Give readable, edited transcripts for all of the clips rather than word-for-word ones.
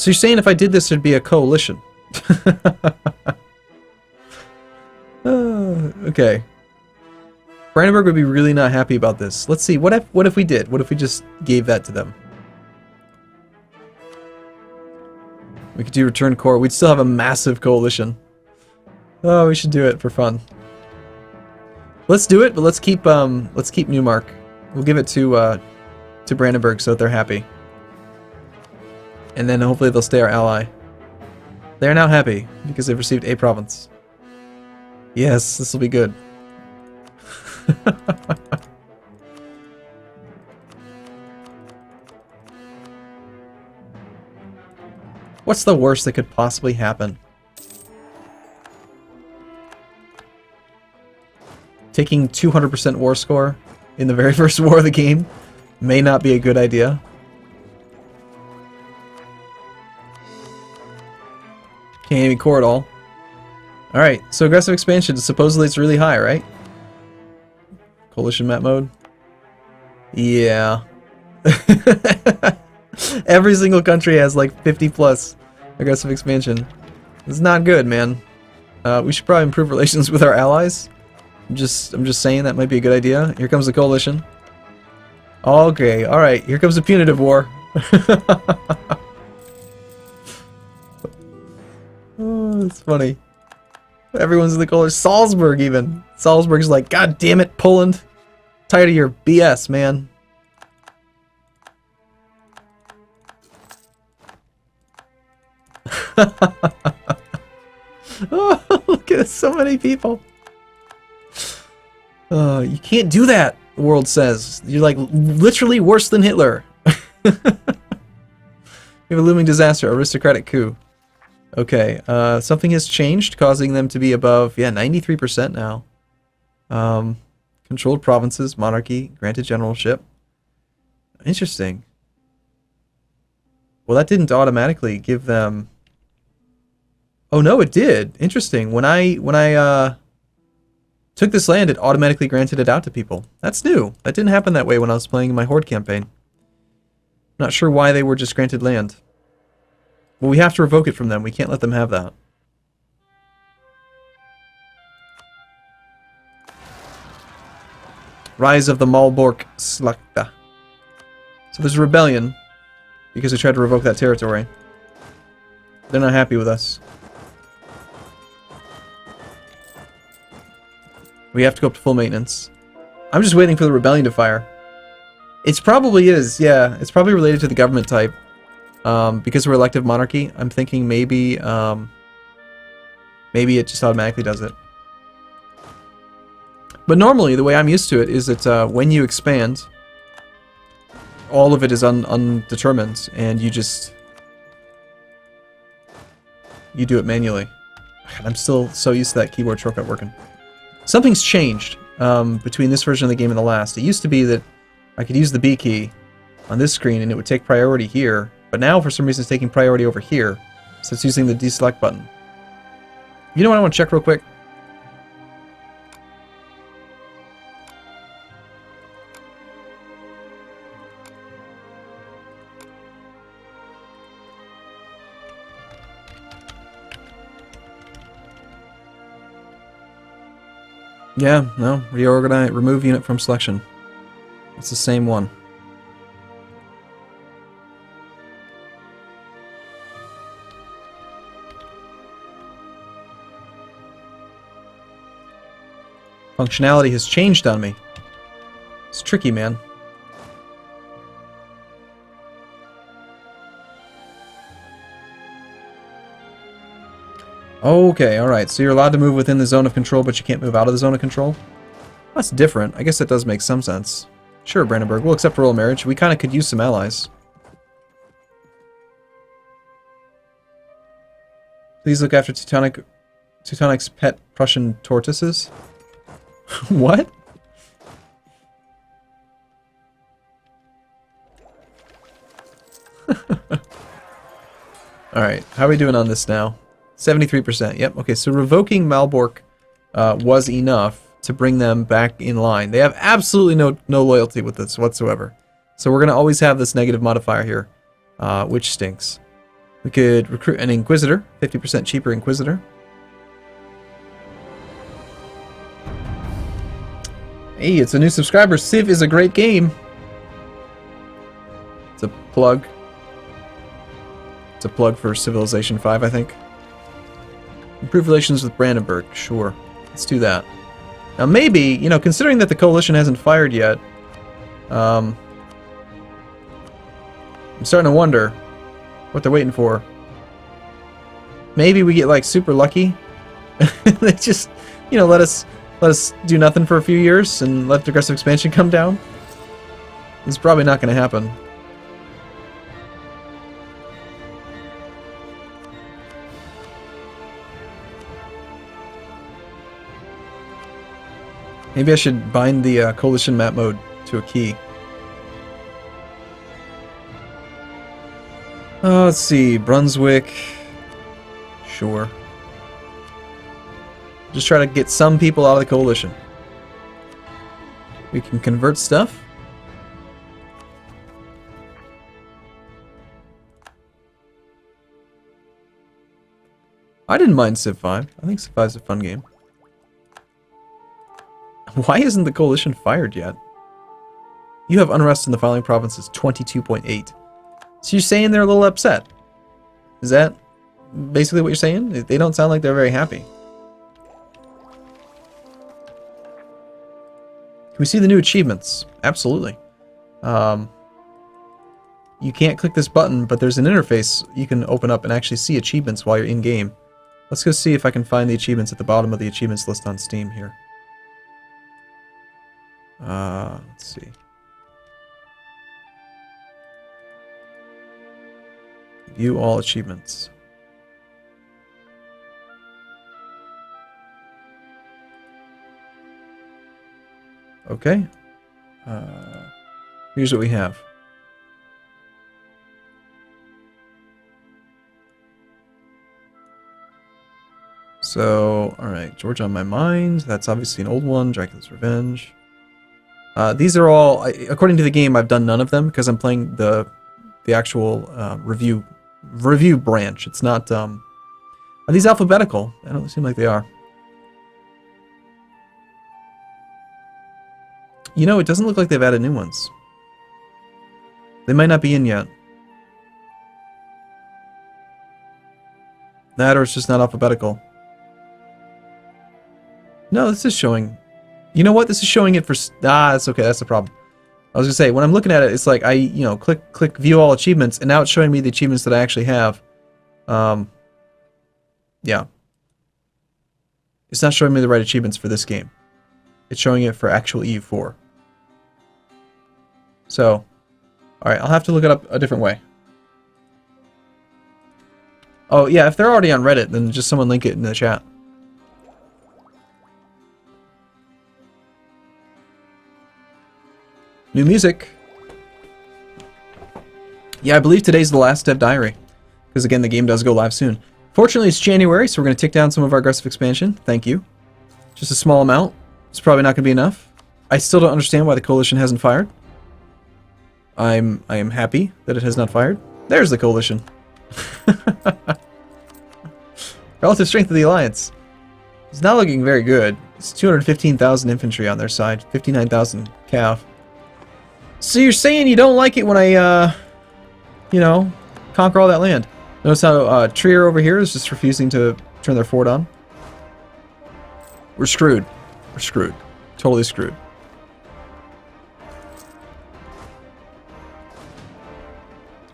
So you're saying if I did this, there'd be a coalition? Okay. Brandenburg would be really not happy about this. Let's see. What if we did? What if we just gave that to them? We could do return core. We'd still have a massive coalition. Oh, we should do it for fun. Let's do it, but let's keep Neumark. We'll give it to Brandenburg so that they're happy. And then hopefully they'll stay our ally. They are now happy because they've received a province. Yes, this will be good. What's the worst that could possibly happen? Taking 200% war score in the very first war of the game may not be a good idea. Can't even core at all. Alright, so aggressive expansion, supposedly it's really high, right? Coalition map mode? Yeah. Every single country has like 50 plus aggressive expansion. It's not good, man. We should probably improve relations with our allies. I'm just saying that might be a good idea. Here comes the coalition. Okay, alright, here comes the punitive war. Oh, it's funny. Everyone's in the colors. Salzburg even. Salzburg's like, God damn it, Poland. Tired of your BS, man. Oh, look at so many people. You can't do that, the world says. You're like literally worse than Hitler. We have a looming disaster, aristocratic coup. Okay, something has changed, causing them to be above, yeah, 93% now. Controlled provinces, monarchy, granted generalship. Interesting. Well, that didn't automatically give them... Oh no, it did. Interesting. When I took this land, it automatically granted it out to people. That's new. That didn't happen that way when I was playing my Horde campaign. Not sure why they were just granted land. Well, we have to revoke it from them. We can't let them have that. Rise of the Malbork Slakta. So there's a rebellion because they tried to revoke that territory. They're not happy with us. We have to go up to full maintenance. I'm just waiting for the rebellion to fire. It probably is, yeah. It's probably related to the government type. Because we're elective monarchy, I'm thinking maybe maybe it just automatically does it. But normally, the way I'm used to it is that when you expand, all of it is undetermined, and you do it manually. I'm still so used to that keyboard shortcut working. Something's changed between this version of the game and the last. It used to be that I could use the B key on this screen and it would take priority here, but now for some reason it's taking priority over here, so it's using the deselect button. You know what I want to check real quick? Yeah, no, reorganize, remove unit from selection. It's the same one. Functionality has changed on me. It's tricky, man. Okay, alright, so you're allowed to move within the zone of control, but you can't move out of the zone of control? That's different. I guess that does make some sense. Sure, Brandenburg, we'll accept royal marriage. We kind of could use some allies. Please look after Teutonic's pet Prussian tortoises. What? Alright, how are we doing on this now? 73%, yep. Okay, so revoking Malbork was enough to bring them back in line. They have absolutely no loyalty with this whatsoever. So we're going to always have this negative modifier here, which stinks. We could recruit an Inquisitor, 50% cheaper Inquisitor. Hey, it's a new subscriber. Civ is a great game. It's a plug. It's a plug for Civilization 5, I think. Improve relations with Brandenburg. Sure. Let's do that. Now maybe, you know, considering that the coalition hasn't fired yet, I'm starting to wonder what they're waiting for. Maybe we get like super lucky. They just, you know, let us do nothing for a few years and let aggressive expansion come down. It's probably not going to happen. Maybe I should bind the coalition map mode to a key. Let's see, Brunswick. Sure. Just try to get some people out of the coalition. We can convert stuff. I didn't mind Civ 5. I think Civ 5 is a fun game. Why isn't the coalition fired yet? You have unrest in the following provinces, 22.8. So you're saying they're a little upset? Is that basically what you're saying? They don't sound like they're very happy. Can we see the new achievements? Absolutely. You can't click this button, but there's an interface you can open up and actually see achievements while you're in game. Let's go see if I can find the achievements at the bottom of the achievements list on Steam here. Let's see. View all achievements. Okay. Here's what we have. So, alright, Georgia on my mind. That's obviously an old one. Dracula's Revenge. These are all, according to the game, I've done none of them because I'm playing the actual review branch. It's not. Are these alphabetical? They don't seem like they are. You know, it doesn't look like they've added new ones. They might not be in yet. That or it's just not alphabetical. No, this is showing. You know what? This is showing it for... that's okay. That's the problem. I was going to say, when I'm looking at it, it's like I, you know, click view all achievements, and now it's showing me the achievements that I actually have. Yeah. It's not showing me the right achievements for this game. It's showing it for actual EU4. So, alright, I'll have to look it up a different way. Oh, yeah, if they're already on Reddit, then just someone link it in the chat. New music. Yeah, I believe today's the last Dev Diary. Because again, the game does go live soon. Fortunately, it's January, so we're going to tick down some of our aggressive expansion. Thank you. Just a small amount. It's probably not going to be enough. I still don't understand why the coalition hasn't fired. I am happy that it has not fired. There's the coalition. Relative strength of the alliance. It's not looking very good. It's 215,000 infantry on their side. 59,000 cav. So you're saying you don't like it when I, you know, conquer all that land. Notice how Trier over here is just refusing to turn their fort on. We're screwed. We're screwed. Totally screwed.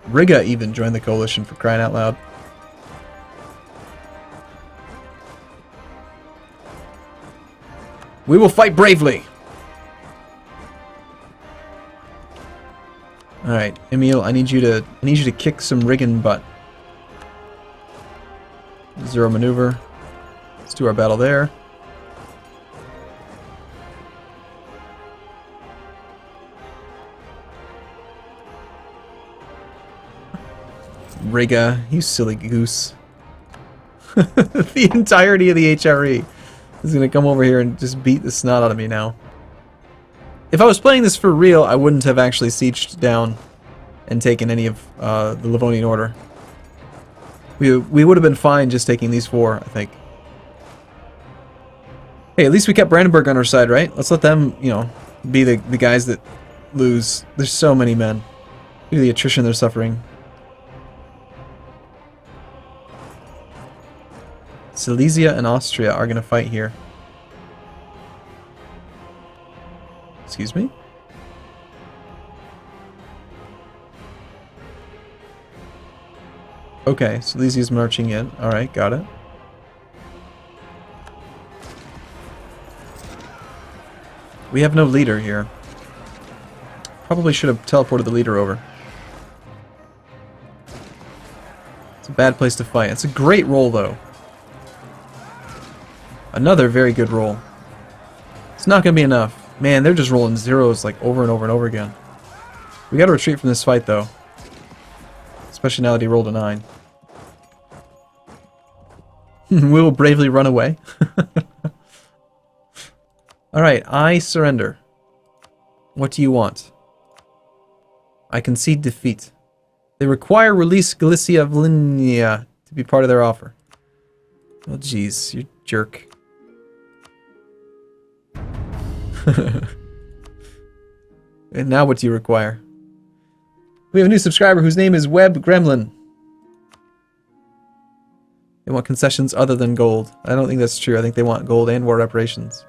Riga even joined the coalition, for crying out loud. We will fight bravely. All right, Emil, I need you to kick some Rigan butt. Zero maneuver. Let's do our battle there. Riga, you silly goose. The entirety of the HRE is going to come over here and just beat the snot out of me now. If I was playing this for real, I wouldn't have actually sieged down and taken any of the Livonian Order. We would have been fine just taking these 4, I think. Hey, at least we kept Brandenburg on our side, right? Let's let them, you know, be the guys that lose. There's so many men. Look at the attrition they're suffering. Silesia and Austria are going to fight here. Excuse me? Okay, Silesia's marching in. Alright, got it. We have no leader here. Probably should have teleported the leader over. It's a bad place to fight. It's a great roll, though. Another very good roll. It's not going to be enough. Man, they're just rolling zeros like over and over and over again. We got to retreat from this fight, though. Especially now that he rolled a 9. We will bravely run away. Alright, I surrender. What do you want? I concede defeat. They require release Galicia Volhynia to be part of their offer. Oh jeez, you jerk. And now what do you require? We have a new subscriber whose name is Web Gremlin. They want concessions other than gold. I don't think that's true. I think they want gold and war reparations.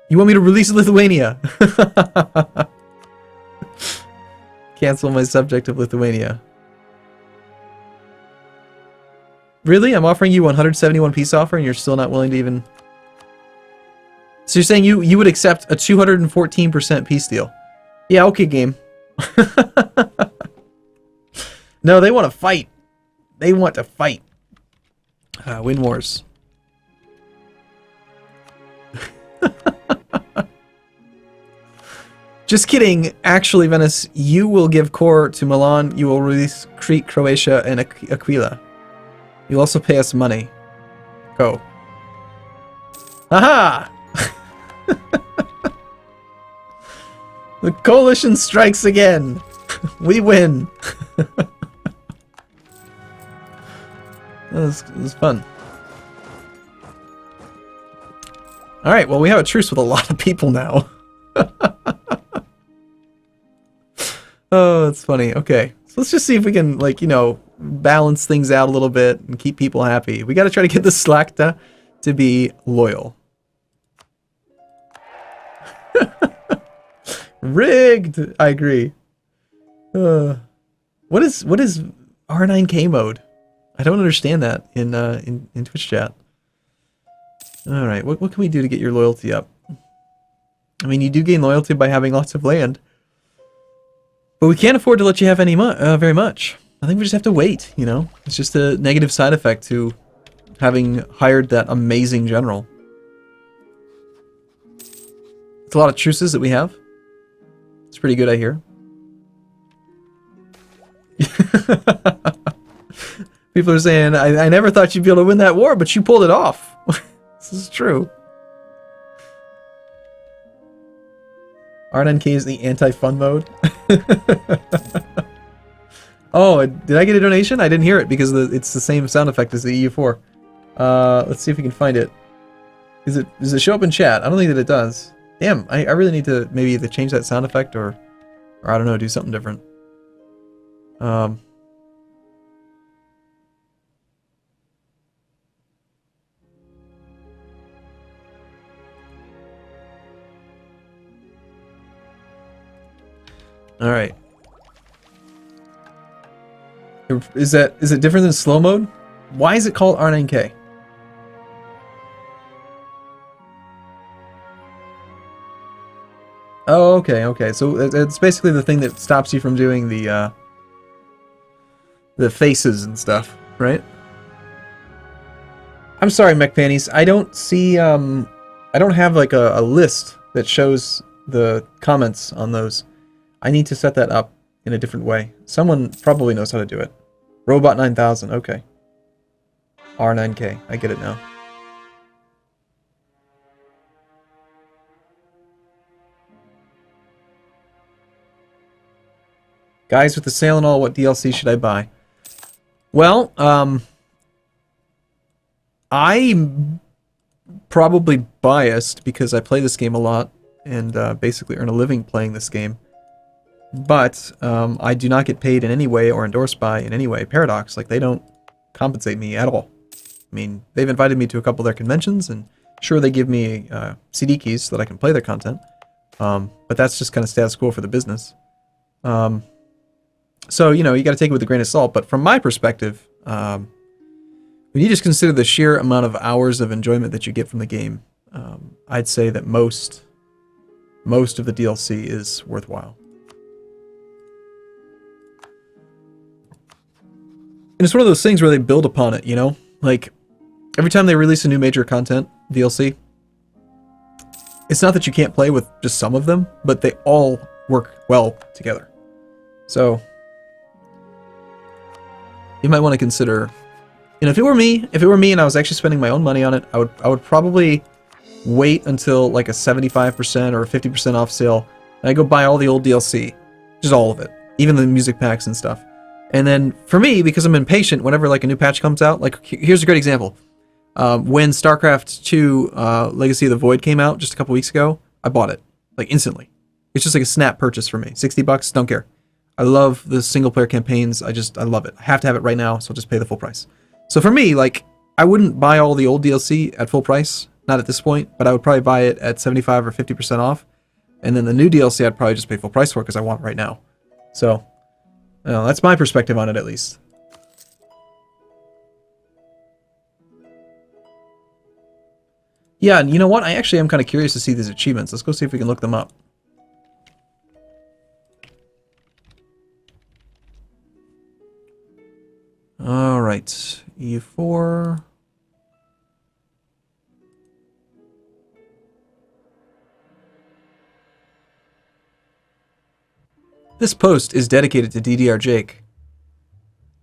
You want me to release Lithuania? Cancel my subject of Lithuania. Really? I'm offering you 171 peace offer and you're still not willing to even... So you're saying you would accept a 214% peace deal? Yeah, okay, game. No, they want to fight. They want to fight. Win wars. Just kidding. Actually, Venice, you will give core to Milan. You will release Crete, Croatia, and Aquila. You'll also pay us money. Go. Aha! The coalition strikes again. We win. That was fun. Alright, well, we have a truce with a lot of people now. Oh, that's funny. Okay, so let's just see if we can, like, you know, balance things out a little bit and keep people happy. We gotta try to get the Slakta to be loyal. Rigged! I agree. What is R9K mode? I don't understand that in Twitch chat. Alright, what can we do to get your loyalty up? I mean, you do gain loyalty by having lots of land. But we can't afford to let you have any very much. I think we just have to wait, you know? It's just a negative side effect to having hired that amazing general. It's a lot of truces that we have. It's pretty good, I hear. People are saying, I never thought you'd be able to win that war, but you pulled it off. This is true. R9K is the anti-fun mode. Oh, did I get a donation? I didn't hear it because it's the same sound effect as the EU4. Let's see if we can find it. Does it show up in chat? I don't think that it does. Damn, I really need to maybe either change that sound effect or I don't know, do something different. All right. Is it different than slow mode? Why is it called R9K? Oh, okay. So it's basically the thing that stops you from doing the faces and stuff, right? I'm sorry, Mech Panties. I don't see I don't have like a list that shows the comments on those. I need to set that up in a different way. Someone probably knows how to do it. Robot 9000, okay. R9K, I get it now. Guys, with the sale and all, what DLC should I buy? Well, I'm probably biased because I play this game a lot and basically earn a living playing this game. But I do not get paid in any way or endorsed by in any way Paradox. Like, they don't compensate me at all. I mean, they've invited me to a couple of their conventions, and sure, they give me CD keys so that I can play their content. But that's just kind of status quo for the business. So, you know, you got to take it with a grain of salt. But from my perspective, when you just consider the sheer amount of hours of enjoyment that you get from the game, I'd say that most of the DLC is worthwhile. And it's one of those things where they build upon it, you know? Like, every time they release a new major content DLC, it's not that you can't play with just some of them, but they all work well together. So, you might want to consider, you know, if it were me and I was actually spending my own money on it, I would probably wait until like a 75% or a 50% off sale, and I go buy all the old DLC, just all of it, even the music packs and stuff. And then for me, because I'm impatient, whenever like a new patch comes out, like here's a great example. When StarCraft 2 Legacy of the Void came out just a couple weeks ago, I bought it like instantly. It's just like a snap purchase for me. $60, don't care. I love the single player campaigns. I love it. I have to have it right now, so I'll just pay the full price. So for me, like, I wouldn't buy all the old DLC at full price, not at this point, but I would probably buy it at 75 or 50% off. And then the new DLC I'd probably just pay full price for because I want it right now. So, that's my perspective on it, at least. Yeah, and you know what? I actually am kind of curious to see these achievements. Let's go see if we can look them up. Alright, EU4. This post is dedicated to DDR Jake.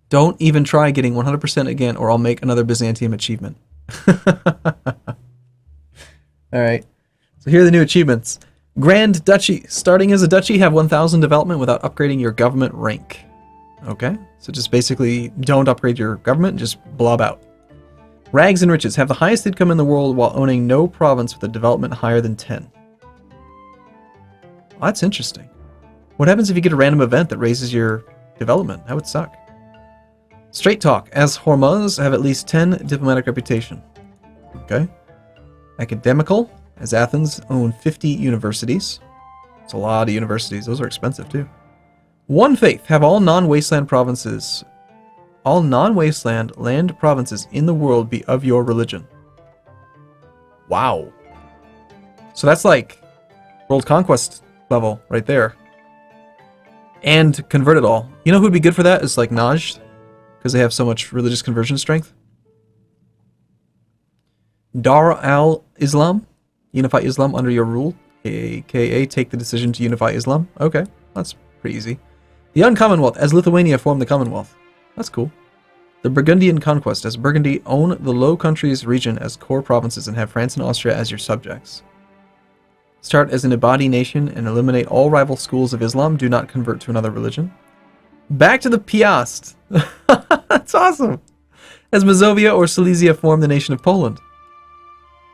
Don't even try getting 100% again, or I'll make another Byzantium achievement. Alright, so here are the new achievements. Grand Duchy. Starting as a duchy, have 1,000 development without upgrading your government rank. Okay, so just basically don't upgrade your government, just blob out. Rags and Riches. Have the highest income in the world while owning no province with a development higher than 10. Well, that's interesting. What happens if you get a random event that raises your development? That would suck. Straight Talk. As Hormuz, have at least 10 diplomatic reputation. Okay. Academical. As Athens, own 50 universities. It's a lot of universities. Those are expensive too. One Faith. Have all non-wasteland provinces. All non-wasteland land provinces in the world be of your religion. Wow. So that's like world conquest level right there. And convert it all. You know who'd be good for that? Is like Najd, because they have so much religious conversion strength. Dar al-Islam. Unify Islam under your rule. AKA take the decision to unify Islam. Okay, that's pretty easy. The Uncommonwealth. As Lithuania form the Commonwealth. That's cool. The Burgundian Conquest. As Burgundy, own the Low Countries region as core provinces and have France and Austria as your subjects. Start as an Ibadi nation and eliminate all rival schools of Islam. Do not convert to another religion. Back to the Piast. That's awesome. As Mazovia or Silesia form the nation of Poland.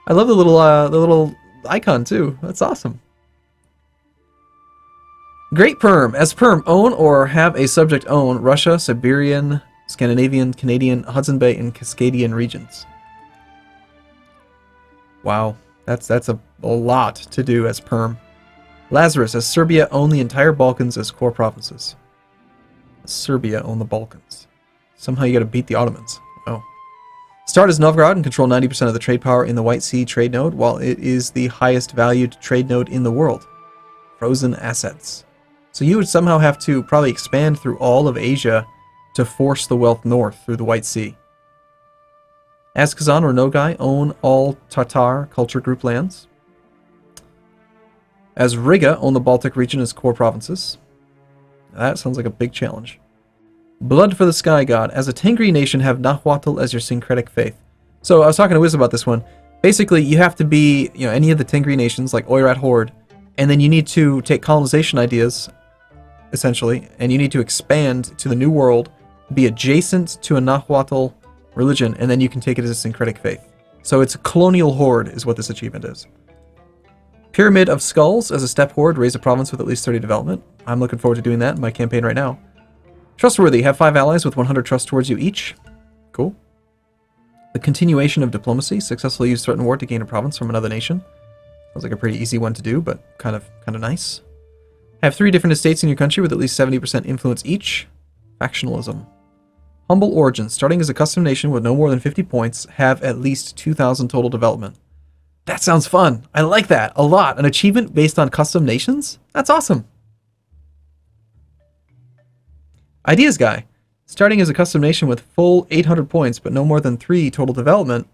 I love the little icon too. That's awesome. Great Perm. As Perm, own or have a subject own Russia, Siberian, Scandinavian, Canadian, Hudson Bay, and Cascadian regions. Wow. That's a lot to do as Perm. Lazarus. As Serbia, own the entire Balkans as core provinces. Serbia own the Balkans. Somehow you gotta beat the Ottomans. Oh. Start as Novgorod and control 90% of the trade power in the White Sea trade node, while it is the highest valued trade node in the world. Frozen assets. So you would somehow have to probably expand through all of Asia to force the wealth north through the White Sea. As Kazan or Nogai, own all Tatar culture group lands. As Riga, own the Baltic region as core provinces. That sounds like a big challenge. Blood for the Sky God. As a Tengri nation, have Nahuatl as your syncretic faith. So I was talking to Wiz about this one. Basically, you have to be, any of the Tengri nations, like Oirat Horde, and then you need to take colonization ideas, essentially, and you need to expand to the New World, be adjacent to a Nahuatl religion, and then you can take it as a syncretic faith. So it's a colonial horde is what this achievement is. Pyramid of Skulls. As a step horde, raise a province with at least 30 development. I'm looking forward to doing that in my campaign right now. Trustworthy. Have 5 allies with 100 trust towards you each. Cool. The continuation of diplomacy. Successfully use threat and war to gain a province from another nation. Sounds like a pretty easy one to do, but kind of nice. Have 3 different estates in your country with at least 70% influence each. Factionalism. Humble Origin. Starting as a custom nation with no more than 50 points, have at least 2,000 total development. That sounds fun. I like that a lot. An achievement based on custom nations? That's awesome. Ideas Guy. Starting as a custom nation with full 800 points, but no more than 3 total development,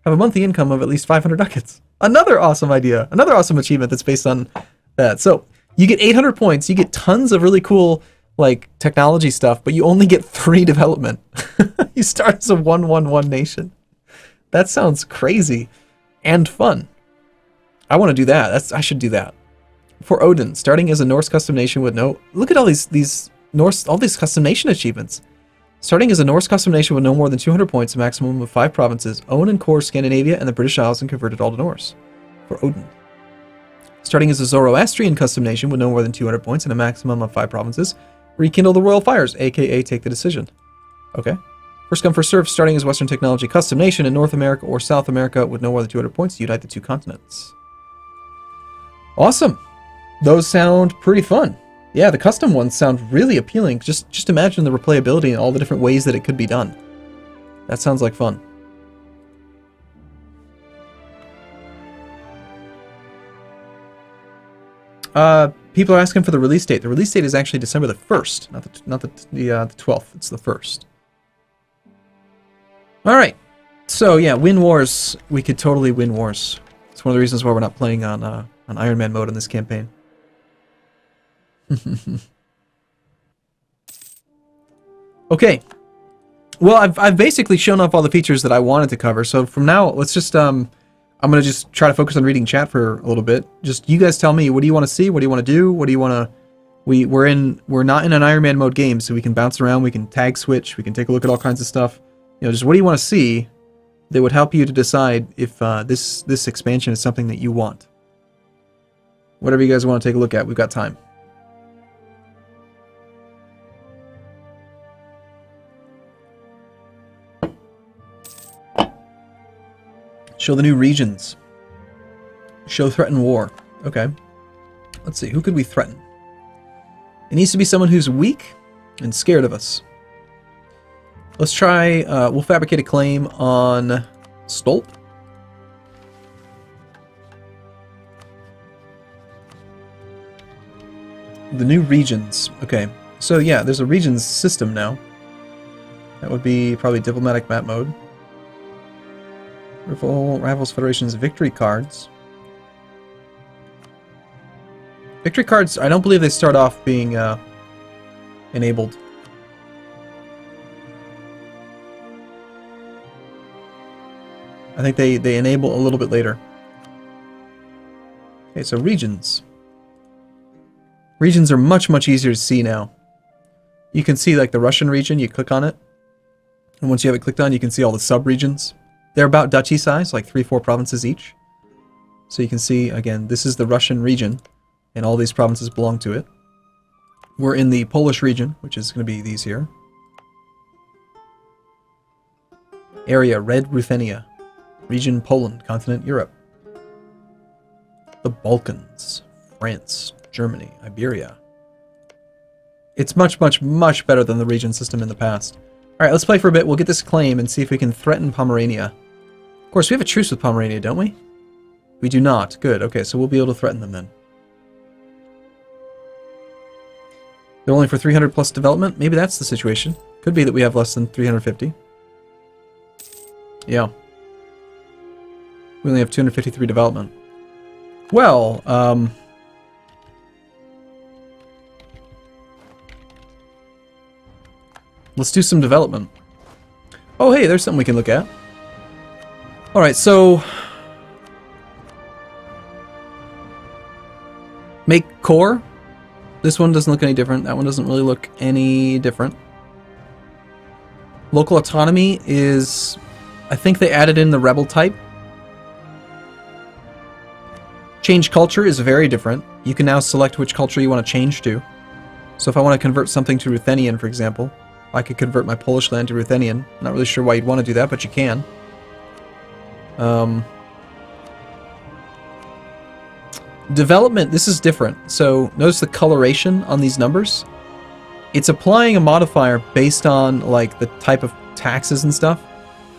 have a monthly income of at least 500 ducats. Another awesome idea. Another awesome achievement that's based on that. So you get 800 points. You get tons of really cool like technology stuff, but you only get 3 development. You start as a 1-1-1 nation. That sounds crazy and fun. I want to do that. I should do that. For Odin, starting as a Norse custom nation with no... Look at all these Norse, all these custom nation achievements. Starting as a Norse custom nation with no more than 200 points, a maximum of 5 provinces, own and core Scandinavia and the British Isles and convert it all to Norse. For Odin. Starting as a Zoroastrian custom nation with no more than 200 points and a maximum of 5 provinces, rekindle the royal fires, aka take the decision. Okay. First come, first serve, starting as Western Technology Custom Nation in North America or South America with no more than 200 points, unite the 2 continents. Awesome. Those sound pretty fun. Yeah, the custom ones sound really appealing. Just imagine the replayability and all the different ways that it could be done. That sounds like fun. People are asking for the release date. The release date is actually December the 1st, not the 12th. It's the 1st. All right. So yeah, win wars. We could totally win wars. It's one of the reasons why we're not playing on Iron Man mode in this campaign. Okay. Well, I've basically shown off all the features that I wanted to cover. So from now, let's just I'm gonna just try to focus on reading chat for a little bit. Just you guys tell me, what do you want to see? What do you want to do? What do you want to? We're not in an Iron Man mode game, so we can bounce around. We can tag switch. We can take a look at all kinds of stuff. You know, just what do you want to see that would help you to decide if this expansion is something that you want. Whatever you guys want to take a look at, we've got time. Show the new regions. Show threaten war. Okay. Let's see, who could we threaten? It needs to be someone who's weak and scared of us. Let's try, we'll fabricate a claim on Stolp. The new regions. Okay, so yeah, there's a regions system now. That would be probably diplomatic map mode. Rivals Federation's victory cards. Victory cards, I don't believe they start off being enabled. I think they enable a little bit later. Okay, so regions. Regions are much easier to see now. You can see like the Russian region, you click on it. And once you have it clicked on, you can see all the sub-regions. They're about duchy size, like 3-4 provinces each. So you can see, again, this is the Russian region, and all these provinces belong to it. We're in the Polish region, which is going to be these here. Area, Red Ruthenia. Region, Poland. Continent, Europe. The Balkans. France. Germany. Iberia. It's much better than the region system in the past. Alright, let's play for a bit. We'll get this claim and see if we can threaten Pomerania. Of course, we have a truce with Pomerania, don't we? We do not. Good. Okay, so we'll be able to threaten them then. They're only for 300 plus development? Maybe that's the situation. Could be that we have less than 350. Yeah. We only have 253 development. Well, let's do some development. Oh, hey, there's something we can look at. Alright, so... Make core. This one doesn't look any different. That one doesn't really look any different. Local autonomy is... I think they added in the rebel type. Change culture is very different. You can now select which culture you want to change to. So if I want to convert something to Ruthenian, for example, I could convert my Polish land to Ruthenian. Not really sure why you'd want to do that, but you can. Development, this is different. So notice the coloration on these numbers. It's applying a modifier based on like the type of taxes and stuff.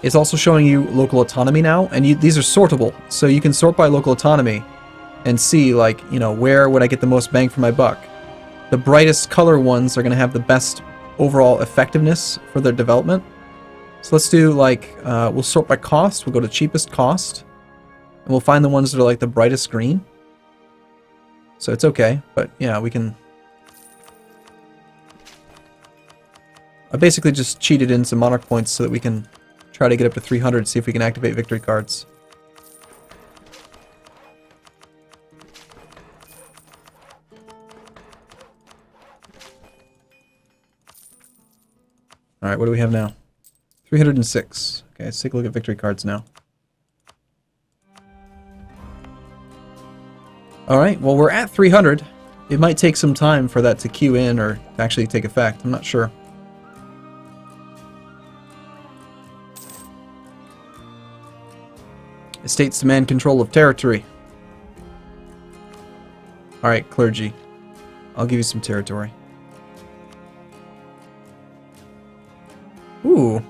It's also showing you local autonomy now, and these are sortable. So you can sort by local autonomy and see, like, you know, where would I get the most bang for my buck. The brightest color ones are going to have the best overall effectiveness for their development. So let's do, like, we'll sort by cost. We'll go to cheapest cost. And we'll find the ones that are, like, the brightest green. So it's okay, but, yeah, we can... I basically just cheated in some monarch points so that we can try to get up to 300, see if we can activate victory cards. Alright, what do we have now? 306. Okay, let's take a look at victory cards now. Alright, well we're at 300. It might take some time for that to queue in or to actually take effect. I'm not sure. Estates demand control of territory. Alright, clergy. I'll give you some territory. Ooh.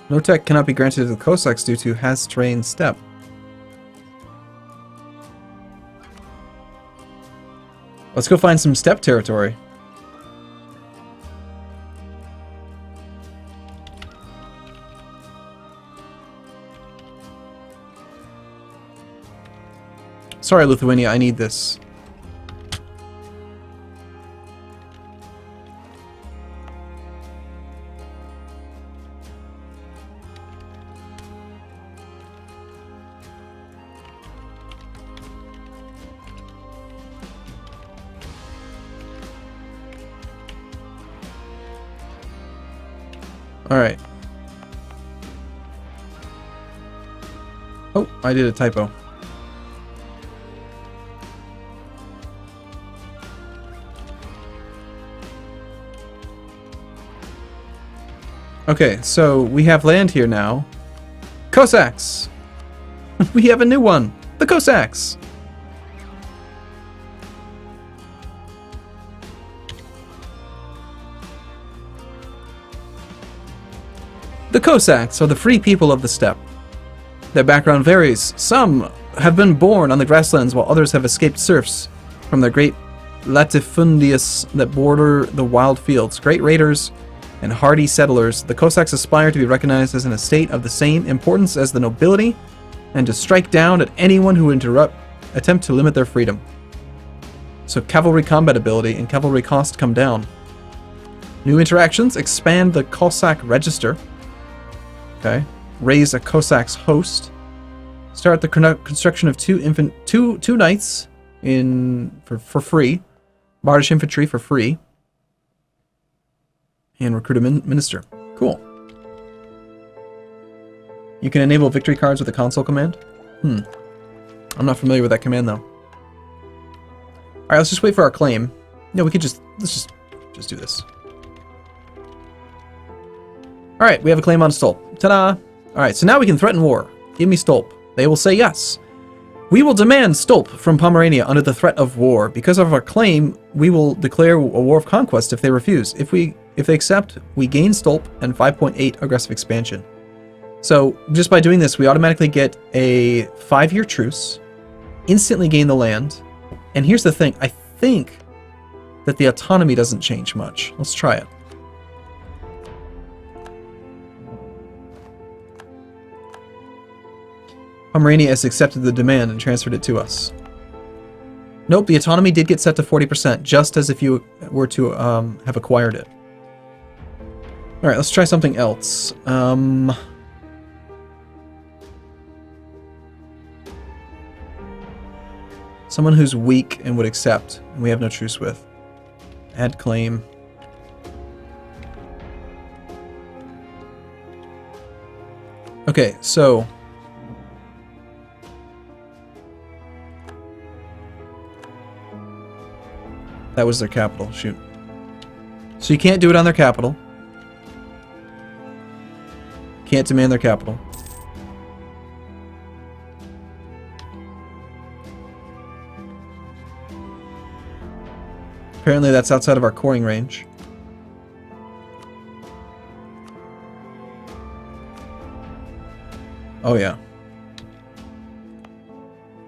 No tech cannot be granted to the Cossacks due to has trained steppe. Let's go find some steppe territory. Sorry, Lithuania, I need this. Alright. Oh, I did a typo. Okay, so we have land here now. Cossacks! We have a new one! The Cossacks! The Cossacks are the free people of the steppe. Their background varies. Some have been born on the grasslands while others have escaped serfs from their great latifundious that border the wild fields. Great raiders and hardy settlers, the Cossacks aspire to be recognized as an estate of the same importance as the nobility and to strike down at anyone who attempt to limit their freedom. So cavalry combat ability and cavalry cost come down. New interactions expand the Cossack register. Okay. Raise a Cossack's host. Start the construction of two knights for free. Bardish infantry for free. And recruit a minister. Cool. You can enable victory cards with a console command. I'm not familiar with that command though. Alright, let's just wait for our claim. No, we could let's just do this. Alright, we have a claim on Stolp. Ta-da! Alright, so now we can threaten war. Give me Stolp. They will say yes. We will demand Stolp from Pomerania under the threat of war. Because of our claim, we will declare a war of conquest if they refuse. If they accept, we gain Stolp and 5.8 aggressive expansion. So, just by doing this, we automatically get a 5-year truce, instantly gain the land, and here's the thing, I think that the autonomy doesn't change much. Let's try it. Pomerania has accepted the demand and transferred it to us. Nope, the autonomy did get set to 40%, just as if you were to have acquired it. Alright, let's try something else. Someone who's weak and would accept, and we have no truce with. Add claim. Okay, so that was their capital. Shoot. So you can't do it on their capital. Can't demand their capital. Apparently that's outside of our coring range. Oh yeah.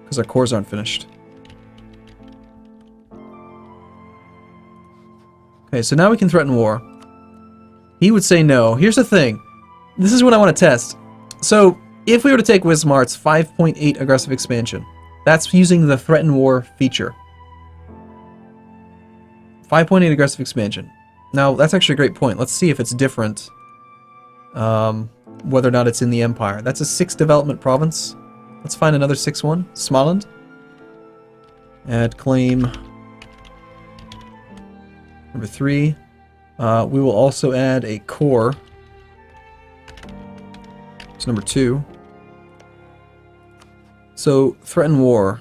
Because our cores aren't finished. Okay, so now we can threaten war. He would say no. Here's the thing. This is what I want to test. So, if we were to take Wismart's 5.8 aggressive expansion, that's using the threaten war feature. 5.8 aggressive expansion. Now, that's actually a great point. Let's see if it's different. Whether or not it's in the Empire. That's a 6 development province. Let's find another 6-1. Smaland. Add claim number 3. We will also add a core. It's number 2. So, threaten war.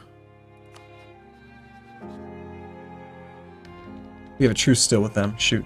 We have a truce still with them. Shoot.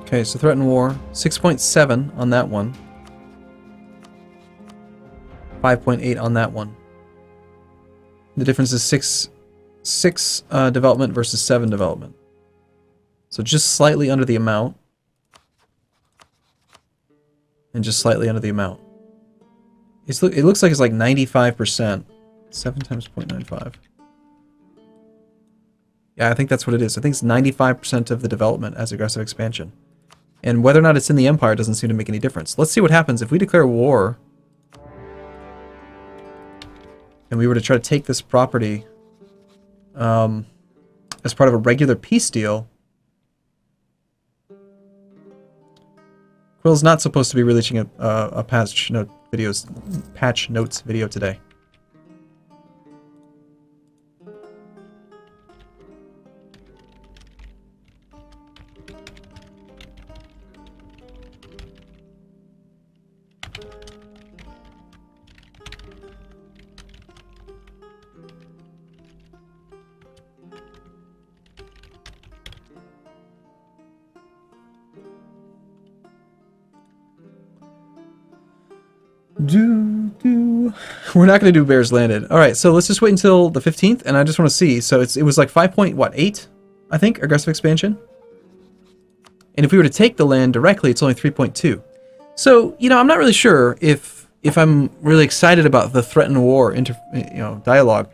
Okay, so threaten war. 6.7 on that one. 5.8 on that one. The difference is 6 development versus 7 development. So just slightly under the amount. And just slightly under the amount. It looks like it's like 95%. 7 times 0.95. Yeah, I think that's what it is. I think it's 95% of the development as aggressive expansion. And whether or not it's in the Empire doesn't seem to make any difference. Let's see what happens if we declare war. And we were to try to take this property as part of a regular peace deal. Quill's not supposed to be releasing a patch notes video today. We're not going to do Bears Landed. All right, so let's just wait until the 15th, and I just want to see. So it was like 5.8, I think, aggressive expansion. And if we were to take the land directly, it's only 3.2. So, you know, I'm not really sure if I'm really excited about the threaten war dialogue.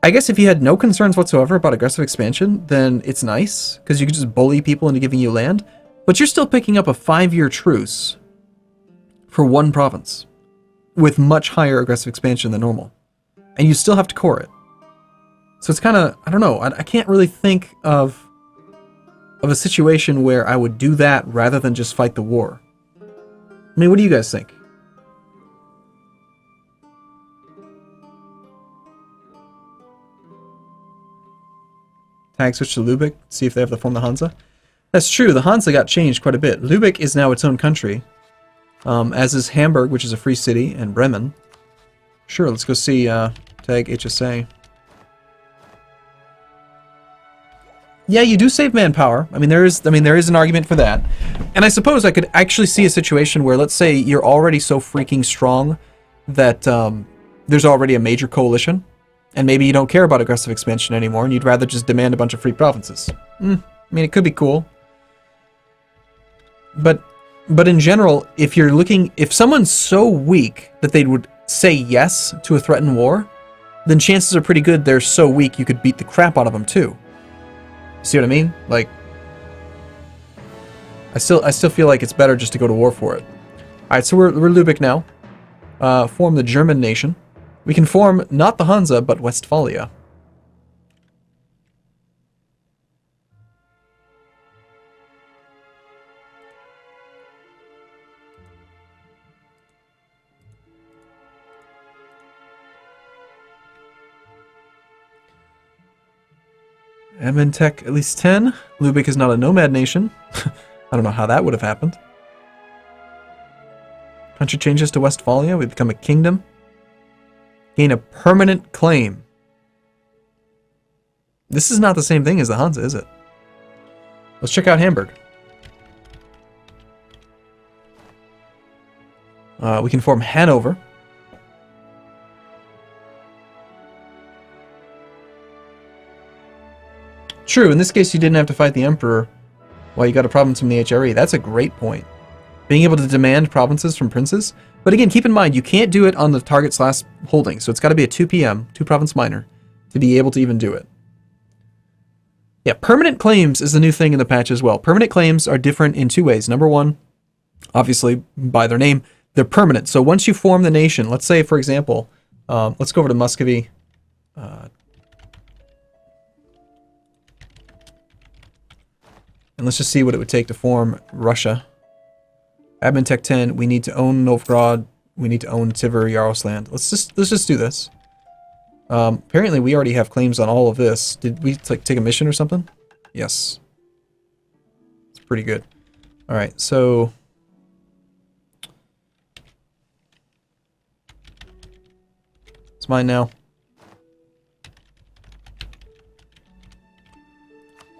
I guess if you had no concerns whatsoever about aggressive expansion, then it's nice, because you can just bully people into giving you land. But you're still picking up a 5-year truce for one province with much higher aggressive expansion than normal. And you still have to core it. So it's kind of, I don't know, I can't really think of a situation where I would do that rather than just fight the war. I mean, what do you guys think? Tag switch to Lübeck, see if they have the form of the Hansa. That's true, the Hansa got changed quite a bit. Lübeck is now its own country. As is Hamburg, which is a free city, and Bremen. Sure, let's go see tag HSA. Yeah, you do save manpower. I mean, there is an argument for that. And I suppose I could actually see a situation where, let's say, you're already so freaking strong that there's already a major coalition, and maybe you don't care about aggressive expansion anymore, and you'd rather just demand a bunch of free provinces. I mean, it could be cool. But in general, if someone's so weak that they would say yes to a threatened war, then chances are pretty good they're so weak you could beat the crap out of them too. See what I mean? Like, I still feel like it's better just to go to war for it. Alright, so we're Lubeck now. Form the German nation. We can form not the Hansa, but Westphalia. Admintech at least 10. Lubeck is not a nomad nation. I don't know how that would have happened. Country changes to Westphalia. We become a kingdom. Gain a permanent claim. This is not the same thing as the Hansa, is it? Let's check out Hamburg. We can form Hanover. True, in this case you didn't have to fight the Emperor while you got a province from the HRE. That's a great point. Being able to demand provinces from princes. But again, keep in mind, you can't do it on the target's last holding. So it's got to be a 2 PM, 2 province minor, to be able to even do it. Yeah, permanent claims is the new thing in the patch as well. Permanent claims are different in 2 ways. Number one, obviously, by their name, they're permanent. So once you form the nation, let's say, for example, let's go over to Muscovy. And let's just see what it would take to form Russia. Admin Tech 10, we need to own Novgorod, we need to own Tver, Yarosland. Let's just do this. Apparently we already have claims on all of this. Did we take a mission or something? Yes. It's pretty good. Alright, so it's mine now.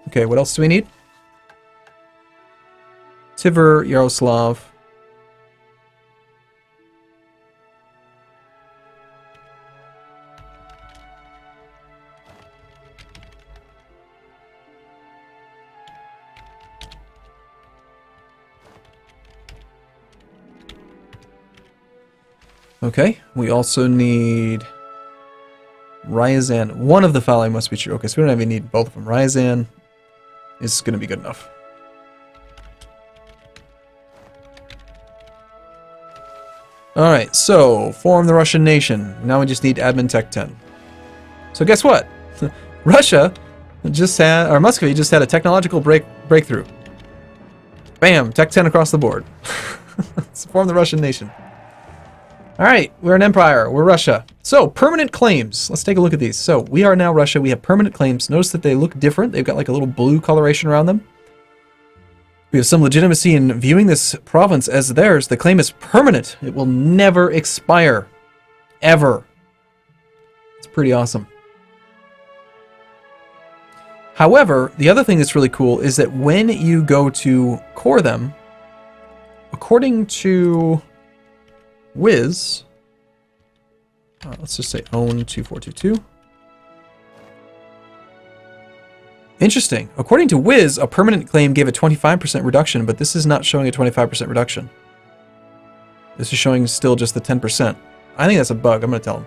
Okay, what else do we need? Tver, Yaroslav. Okay, we also need Ryazan. One of the following must be true. Okay, so we don't even need both of them. Ryazan is going to be good enough. Alright, so, form the Russian nation. Now we just need admin tech 10. So guess what? Russia just had, or Muscovy just had a technological breakthrough. Bam! Tech 10 across the board. Let's form the Russian nation. Alright, we're an empire. We're Russia. So, permanent claims. Let's take a look at these. So, we are now Russia. We have permanent claims. Notice that they look different. They've got like a little blue coloration around them. We have some legitimacy in viewing this province as theirs. The claim is permanent. It will never expire. Ever. It's pretty awesome. However, the other thing that's really cool is that when you go to core them, according to Wiz, let's just say own 2422. Interesting. According to Wiz, a permanent claim gave a 25% reduction, but this is not showing a 25% reduction. This is showing still just the 10%. I think that's a bug. I'm going to tell him.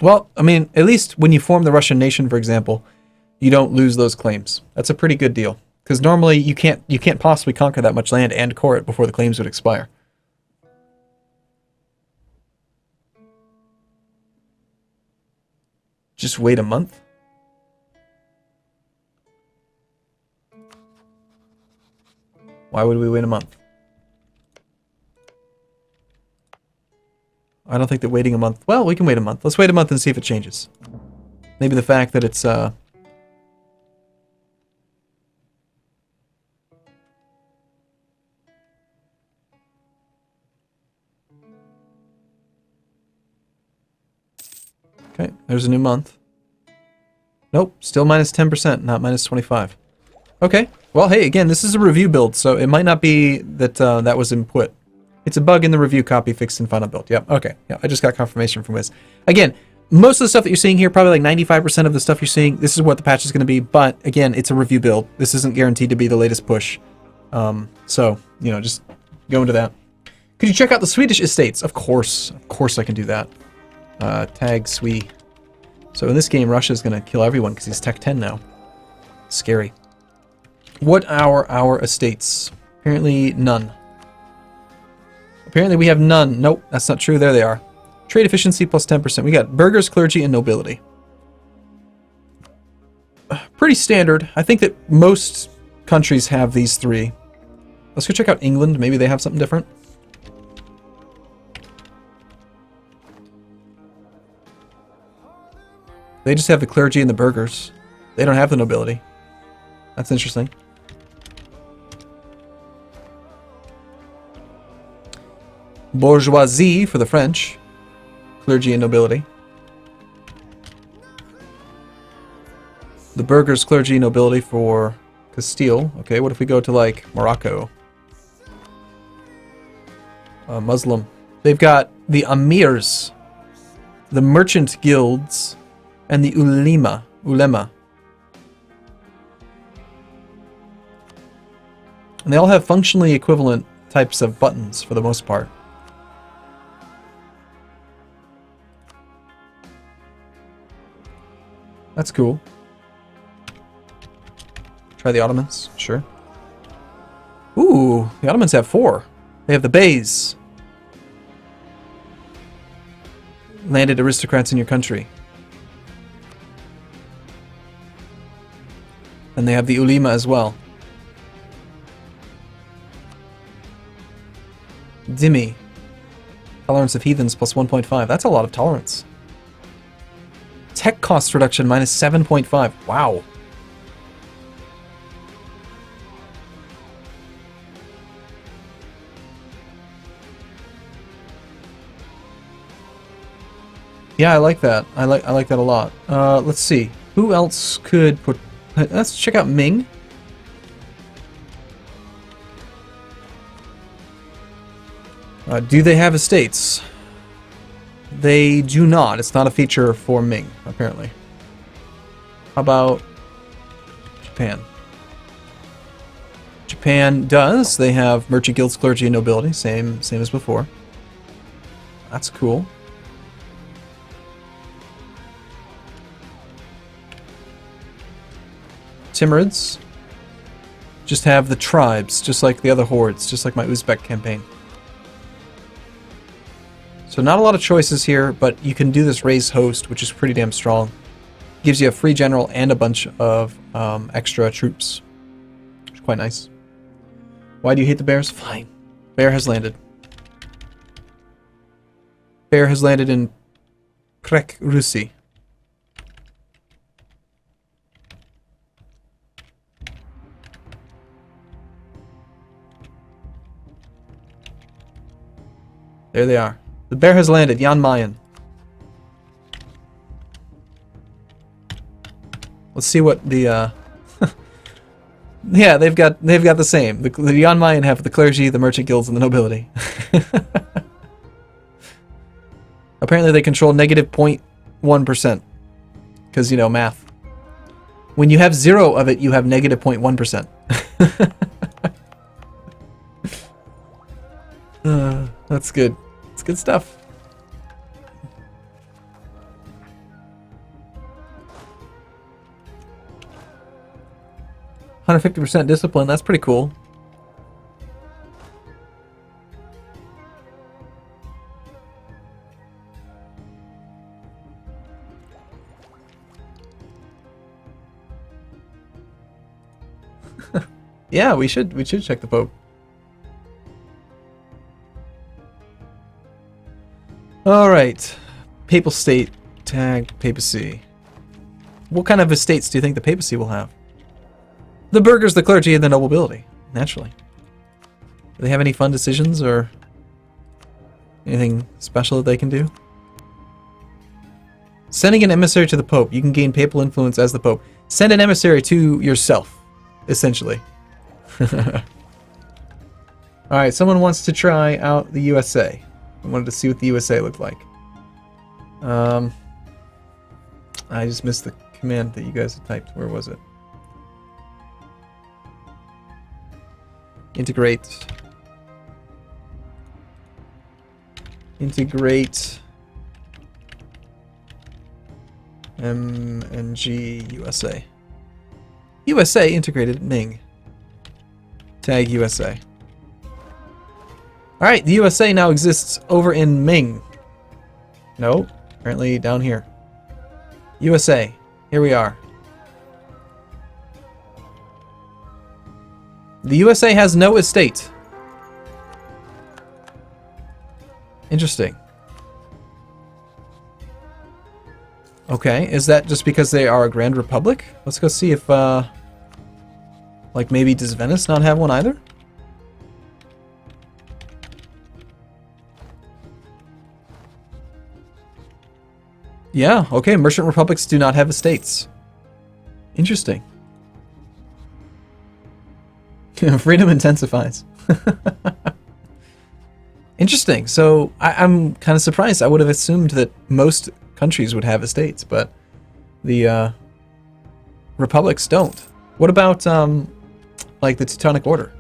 Well, I mean, at least when you form the Russian nation, for example, you don't lose those claims. That's a pretty good deal. Because normally you can't possibly conquer that much land and core it before the claims would expire. Just wait a month? Why would we wait a month? I don't think that waiting a month... Well, we can wait a month. Let's wait a month and see if it changes. Maybe the fact that it's... Okay, there's a new month. Nope, still minus 10%, not minus 25. Okay, Well, hey, again, this is a review build, so it might not be that that was input. It's a bug in the review copy fixed in final build. Yep, okay. Yeah, I just got confirmation from Wiz. Again, most of the stuff that you're seeing here, probably like 95% of the stuff you're seeing, this is what the patch is going to be, but again, it's a review build. This isn't guaranteed to be the latest push. So, you know, just go into that. Could you check out the Swedish estates? Of course I can do that. Tag Swe. So in this game, Russia's going to kill everyone because he's Tech 10 now. Scary. What are our estates? Apparently none. Apparently we have none. Nope, that's not true. There they are. Trade efficiency plus 10%. We got burghers, clergy, and nobility. Pretty standard. I think that most countries have these three. Let's go check out England. Maybe they have something different. They just have the clergy and the burghers. They don't have the nobility. That's interesting. Bourgeoisie for the French. Clergy and nobility. The burghers, clergy, nobility for Castile. Okay, what if we go to like Morocco? Muslim. They've got the amirs, the merchant guilds, and the ulema. And they all have functionally equivalent types of buttons for the most part. That's cool. Try the Ottomans, sure. Ooh, the Ottomans have 4. They have the Beys. Landed aristocrats in your country. And they have the ulema as well. Dhimmi. Tolerance of heathens plus 1.5. That's a lot of tolerance. Tech cost reduction minus 7.5. Wow. Yeah, I like that. I like that a lot. Let's see. Who else could put... Let's check out Ming. Do they have estates? They do not. It's not a feature for Ming, apparently. How about Japan? Japan does. They have merchant guilds, clergy, and nobility. Same as before. That's cool. Timurids just have the tribes, just like the other hordes, just like my Uzbek campaign. So not a lot of choices here, but you can do this raise host, which is pretty damn strong. Gives you a free general and a bunch of extra troops, which is quite nice. Why do you hate the bears? Fine. Bear has landed. Bear has landed in Krek, Rusi. There they are. The bear has landed. Jan Mayen. Let's see what the yeah, they've got the same. The Jan Mayen have the clergy, the merchant guilds, and the nobility. Apparently they control negative 0.1%. Because, you know, math. When you have 0 of it, you have negative 0.1%. That's good. It's good stuff. %, discipline. That's pretty cool. Yeah, we should check the Pope. Alright. Papal state. Tag papacy. What kind of estates do you think the papacy will have? The burghers, the clergy, and the nobility. Naturally. Do they have any fun decisions or anything special that they can do? Sending an emissary to the Pope. You can gain papal influence as the Pope. Send an emissary to yourself, essentially. Alright, someone wants to try out the USA. I wanted to see what the USA looked like. I just missed the command that you guys had typed. Where was it? Integrate. Integrate MNG USA. USA integrated Ming. Tag USA. Alright, the USA now exists over in Ming. No, apparently down here. USA. Here we are. The USA has no estate. Interesting. Okay, is that just because they are a Grand Republic? Let's go see if, like maybe does Venice not have one either? Yeah, okay, merchant republics do not have estates. Interesting. Freedom intensifies. Interesting. So I'm kind of surprised. I would have assumed that most countries would have estates, but the republics don't. What about like the Teutonic Order?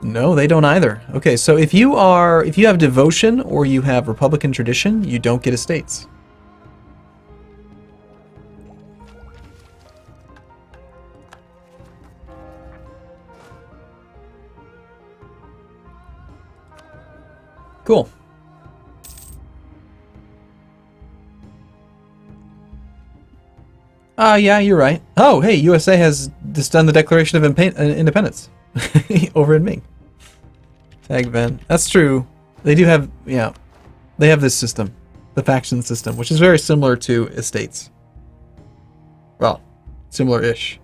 No, they don't either. Okay, so if you have devotion or you have Republican tradition, you don't get estates. Cool. Yeah, you're right. Oh, hey, USA has just done the Declaration of Independence over in Ming. Tag Ven. That's true. They do have, yeah, they have this system, the faction system, which is very similar to estates. Well, similar-ish.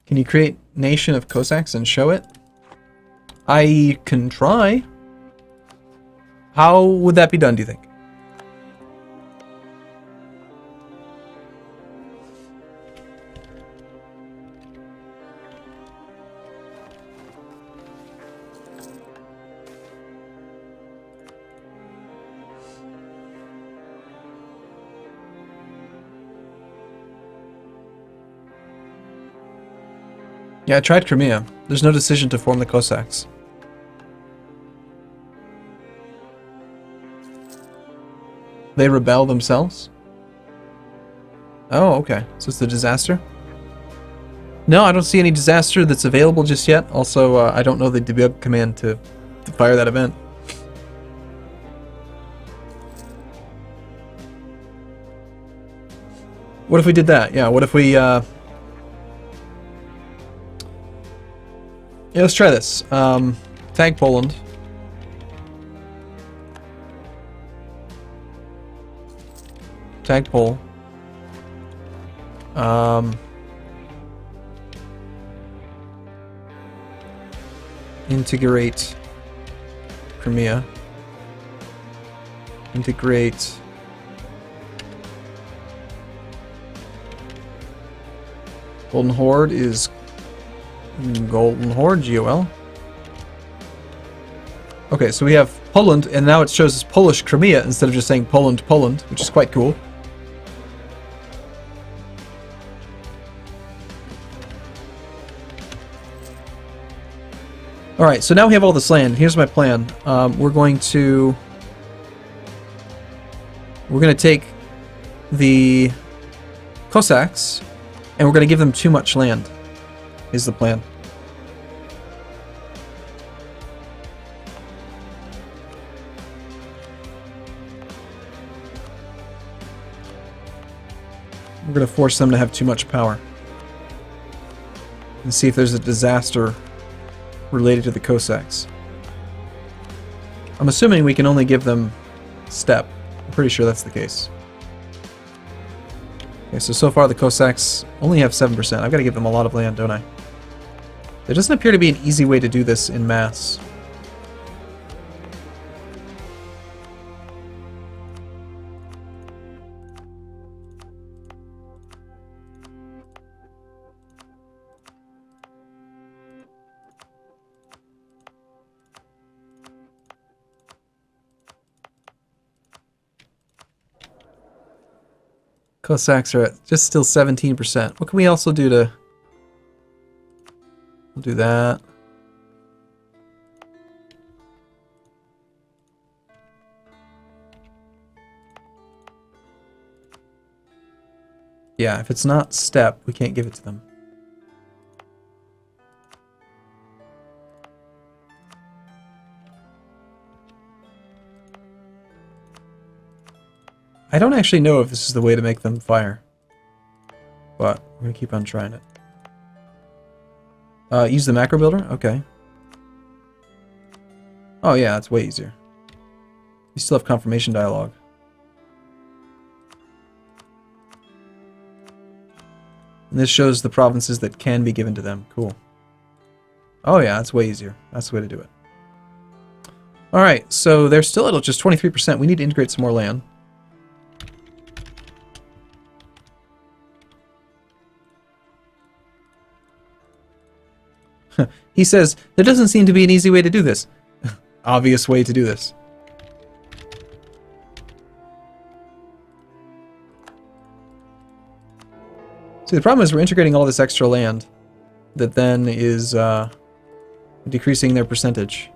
Can you create nation of Cossacks and show it? I can try. How would that be done, do you think? Yeah, I tried Crimea. There's no decision to form the Cossacks. They rebel themselves? Oh, okay. So it's a disaster? No, I don't see any disaster that's available just yet. Also, I don't know the debug command to fire that event. What if we did that? Yeah, what if we... Yeah, let's try this. Tag Poland. Tag Pol. Integrate Crimea. Integrate Golden Horde is Golden Horde, GOL. Okay, so we have Poland, and now it shows us Polish Crimea instead of just saying Poland, Poland, which is quite cool. Alright, so now we have all this land. Here's my plan. We're going to take the Cossacks, and we're going to give them too much land, is the plan. We're going to force them to have too much power. And see if there's a disaster related to the Cossacks. I'm assuming we can only give them steppe. I'm pretty sure that's the case. Okay, so far the Cossacks only have 7%. I've got to give them a lot of land, don't I? There doesn't appear to be an easy way to do this in mass. Cossacks are at just still 17%. What can we also do to... We'll do that. Yeah, if it's not steppe, we can't give it to them. I don't actually know if this is the way to make them fire. But we're going to keep on trying it. Use the macro builder? Okay. Oh yeah, that's way easier. You still have confirmation dialogue. And this shows the provinces that can be given to them. Cool. Oh yeah, that's way easier. That's the way to do it. Alright, so they're still at just 23%. We need to integrate some more land. He says, there doesn't seem to be an easy way to do this. Obvious way to do this. See, the problem is we're integrating all this extra land that then is decreasing their percentage.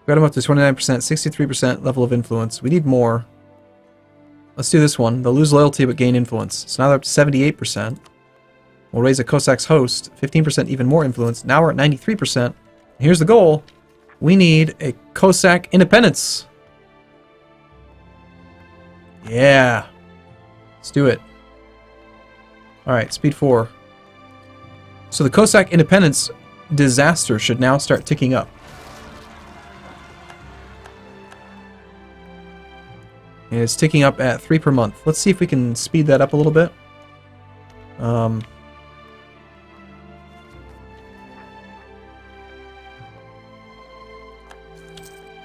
We got them up to 29%, 63% level of influence. We need more. Let's do this one. They'll lose loyalty but gain influence. So now they're up to 78%. We'll raise a Cossacks host, 15% even more influence. Now we're at 93%. Here's the goal. We need a Cossack independence. Yeah. Let's do it. Alright, speed 4. So the Cossack independence disaster should now start ticking up. And it's ticking up at 3 per month. Let's see if we can speed that up a little bit.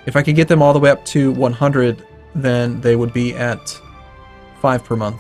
If I could get them all the way up to 100, then they would be at 5 per month.